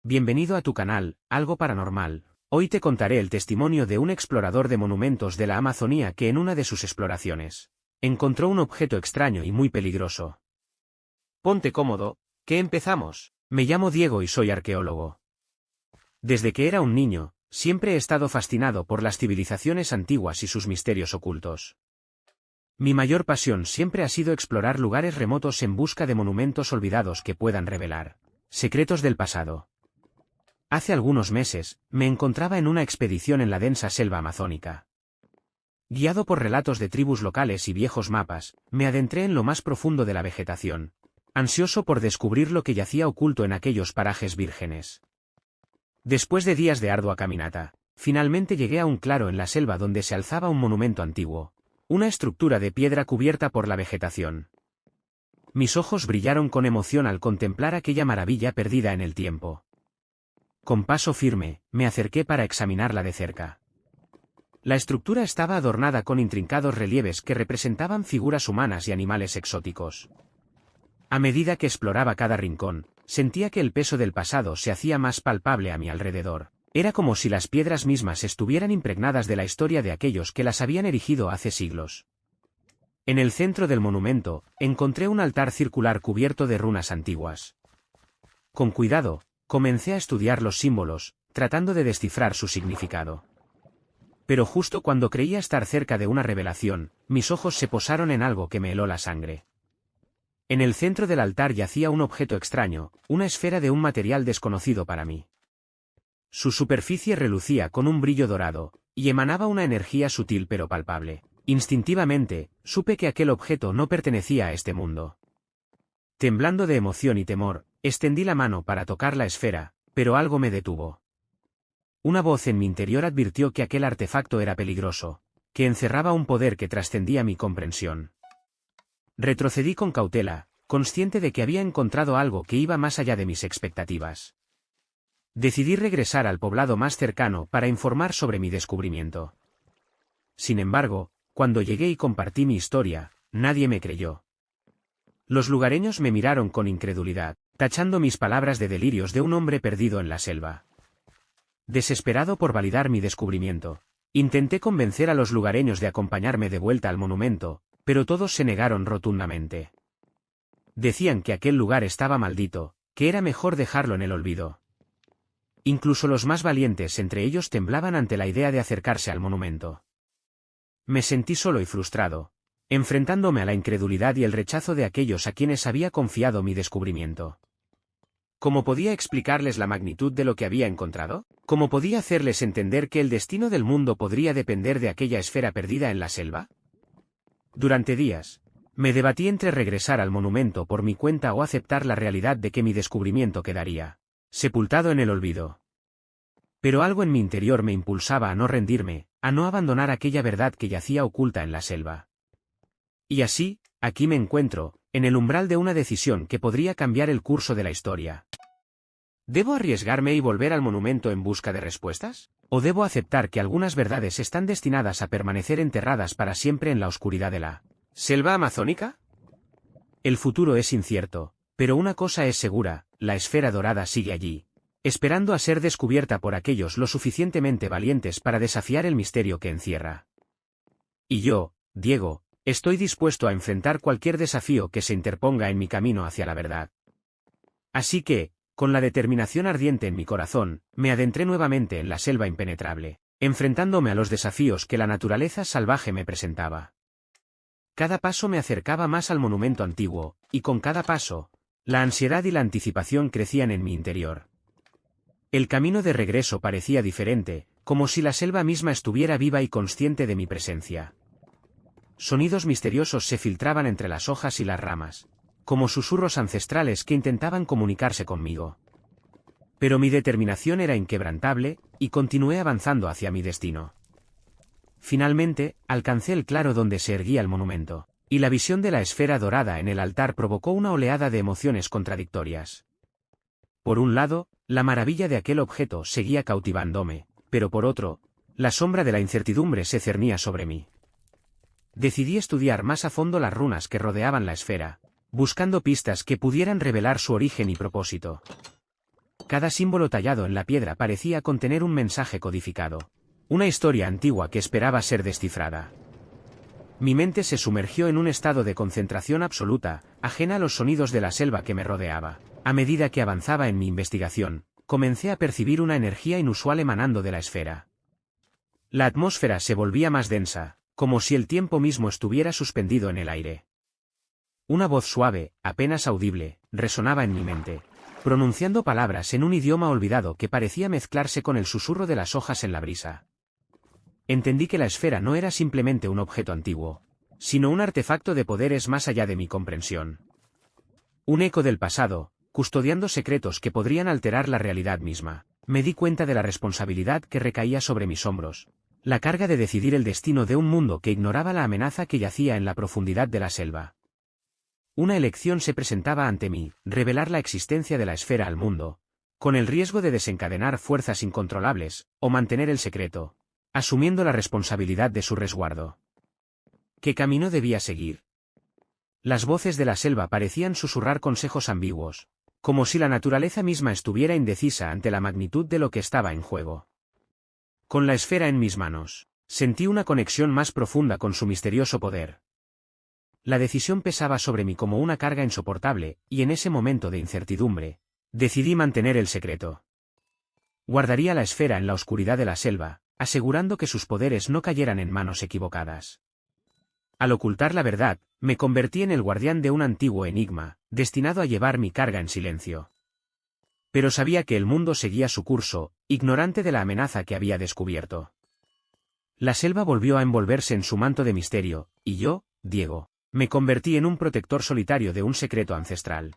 Bienvenido a tu canal, Algo Paranormal. Hoy te contaré el testimonio de un explorador de monumentos de la Amazonía que en una de sus exploraciones encontró un objeto extraño y muy peligroso. Ponte cómodo, que empezamos. Me llamo Diego y soy arqueólogo. Desde que era un niño, siempre he estado fascinado por las civilizaciones antiguas y sus misterios ocultos. Mi mayor pasión siempre ha sido explorar lugares remotos en busca de monumentos olvidados que puedan revelar secretos del pasado. Hace algunos meses, me encontraba en una expedición en la densa selva amazónica. Guiado por relatos de tribus locales y viejos mapas, me adentré en lo más profundo de la vegetación, ansioso por descubrir lo que yacía oculto en aquellos parajes vírgenes. Después de días de ardua caminata, finalmente llegué a un claro en la selva donde se alzaba un monumento antiguo, una estructura de piedra cubierta por la vegetación. Mis ojos brillaron con emoción al contemplar aquella maravilla perdida en el tiempo. Con paso firme, me acerqué para examinarla de cerca. La estructura estaba adornada con intrincados relieves que representaban figuras humanas y animales exóticos. A medida que exploraba cada rincón, sentía que el peso del pasado se hacía más palpable a mi alrededor. Era como si las piedras mismas estuvieran impregnadas de la historia de aquellos que las habían erigido hace siglos. En el centro del monumento, encontré un altar circular cubierto de runas antiguas. Con cuidado, comencé a estudiar los símbolos, tratando de descifrar su significado. Pero justo cuando creía estar cerca de una revelación, mis ojos se posaron en algo que me heló la sangre. En el centro del altar yacía un objeto extraño, una esfera de un material desconocido para mí. Su superficie relucía con un brillo dorado, y emanaba una energía sutil pero palpable. Instintivamente, supe que aquel objeto no pertenecía a este mundo. Temblando de emoción y temor, extendí la mano para tocar la esfera, pero algo me detuvo. Una voz en mi interior advirtió que aquel artefacto era peligroso, que encerraba un poder que trascendía mi comprensión. Retrocedí con cautela, consciente de que había encontrado algo que iba más allá de mis expectativas. Decidí regresar al poblado más cercano para informar sobre mi descubrimiento. Sin embargo, cuando llegué y compartí mi historia, nadie me creyó. Los lugareños me miraron con incredulidad, tachando mis palabras de delirios de un hombre perdido en la selva. Desesperado por validar mi descubrimiento, intenté convencer a los lugareños de acompañarme de vuelta al monumento, pero todos se negaron rotundamente. Decían que aquel lugar estaba maldito, que era mejor dejarlo en el olvido. Incluso los más valientes entre ellos temblaban ante la idea de acercarse al monumento. Me sentí solo y frustrado, enfrentándome a la incredulidad y el rechazo de aquellos a quienes había confiado mi descubrimiento. ¿Cómo podía explicarles la magnitud de lo que había encontrado? ¿Cómo podía hacerles entender que el destino del mundo podría depender de aquella esfera perdida en la selva? Durante días, me debatí entre regresar al monumento por mi cuenta o aceptar la realidad de que mi descubrimiento quedaría sepultado en el olvido. Pero algo en mi interior me impulsaba a no rendirme, a no abandonar aquella verdad que yacía oculta en la selva. Y así, aquí me encuentro, en el umbral de una decisión que podría cambiar el curso de la historia. ¿Debo arriesgarme y volver al monumento en busca de respuestas? ¿O debo aceptar que algunas verdades están destinadas a permanecer enterradas para siempre en la oscuridad de la selva amazónica? El futuro es incierto, pero una cosa es segura, la esfera dorada sigue allí, esperando a ser descubierta por aquellos lo suficientemente valientes para desafiar el misterio que encierra. Y yo, Diego, estoy dispuesto a enfrentar cualquier desafío que se interponga en mi camino hacia la verdad. Así que, con la determinación ardiente en mi corazón, me adentré nuevamente en la selva impenetrable, enfrentándome a los desafíos que la naturaleza salvaje me presentaba. Cada paso me acercaba más al monumento antiguo, y con cada paso, la ansiedad y la anticipación crecían en mi interior. El camino de regreso parecía diferente, como si la selva misma estuviera viva y consciente de mi presencia. Sonidos misteriosos se filtraban entre las hojas y las ramas, como susurros ancestrales que intentaban comunicarse conmigo. Pero mi determinación era inquebrantable, y continué avanzando hacia mi destino. Finalmente, alcancé el claro donde se erguía el monumento, y la visión de la esfera dorada en el altar provocó una oleada de emociones contradictorias. Por un lado, la maravilla de aquel objeto seguía cautivándome, pero por otro, la sombra de la incertidumbre se cernía sobre mí. Decidí estudiar más a fondo las runas que rodeaban la esfera, buscando pistas que pudieran revelar su origen y propósito. Cada símbolo tallado en la piedra parecía contener un mensaje codificado. Una historia antigua que esperaba ser descifrada. Mi mente se sumergió en un estado de concentración absoluta, ajena a los sonidos de la selva que me rodeaba. A medida que avanzaba en mi investigación, comencé a percibir una energía inusual emanando de la esfera. La atmósfera se volvía más densa, como si el tiempo mismo estuviera suspendido en el aire. Una voz suave, apenas audible, resonaba en mi mente, pronunciando palabras en un idioma olvidado que parecía mezclarse con el susurro de las hojas en la brisa. Entendí que la esfera no era simplemente un objeto antiguo, sino un artefacto de poderes más allá de mi comprensión. Un eco del pasado, custodiando secretos que podrían alterar la realidad misma. Me di cuenta de la responsabilidad que recaía sobre mis hombros, la carga de decidir el destino de un mundo que ignoraba la amenaza que yacía en la profundidad de la selva. Una elección se presentaba ante mí, revelar la existencia de la esfera al mundo, con el riesgo de desencadenar fuerzas incontrolables, o mantener el secreto, asumiendo la responsabilidad de su resguardo. ¿Qué camino debía seguir? Las voces de la selva parecían susurrar consejos ambiguos, como si la naturaleza misma estuviera indecisa ante la magnitud de lo que estaba en juego. Con la esfera en mis manos, sentí una conexión más profunda con su misterioso poder. La decisión pesaba sobre mí como una carga insoportable, y en ese momento de incertidumbre, decidí mantener el secreto. Guardaría la esfera en la oscuridad de la selva, asegurando que sus poderes no cayeran en manos equivocadas. Al ocultar la verdad, me convertí en el guardián de un antiguo enigma, destinado a llevar mi carga en silencio. Pero sabía que el mundo seguía su curso, ignorante de la amenaza que había descubierto. La selva volvió a envolverse en su manto de misterio, y yo, Diego, me convertí en un protector solitario de un secreto ancestral.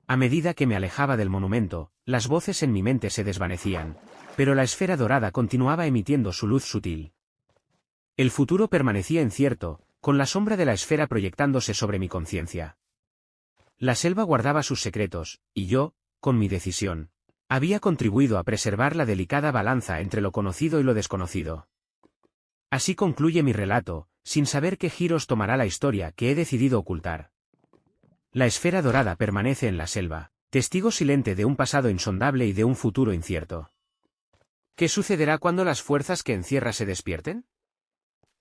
A medida que me alejaba del monumento, las voces en mi mente se desvanecían, pero la esfera dorada continuaba emitiendo su luz sutil. El futuro permanecía incierto, con la sombra de la esfera proyectándose sobre mi conciencia. La selva guardaba sus secretos, y yo, con mi decisión, había contribuido a preservar la delicada balanza entre lo conocido y lo desconocido. Así concluye mi relato, sin saber qué giros tomará la historia que he decidido ocultar. La esfera dorada permanece en la selva, testigo silente de un pasado insondable y de un futuro incierto. ¿Qué sucederá cuando las fuerzas que encierra se despierten?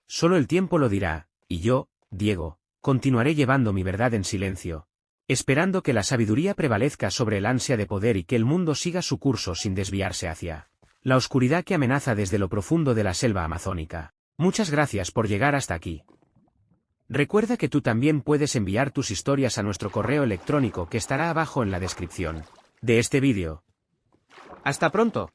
Solo el tiempo lo dirá, y yo, Diego, continuaré llevando mi verdad en silencio, esperando que la sabiduría prevalezca sobre el ansia de poder y que el mundo siga su curso sin desviarse hacia la oscuridad que amenaza desde lo profundo de la selva amazónica. Muchas gracias por llegar hasta aquí. Recuerda que tú también puedes enviar tus historias a nuestro correo electrónico que estará abajo en la descripción de este vídeo. ¡Hasta pronto!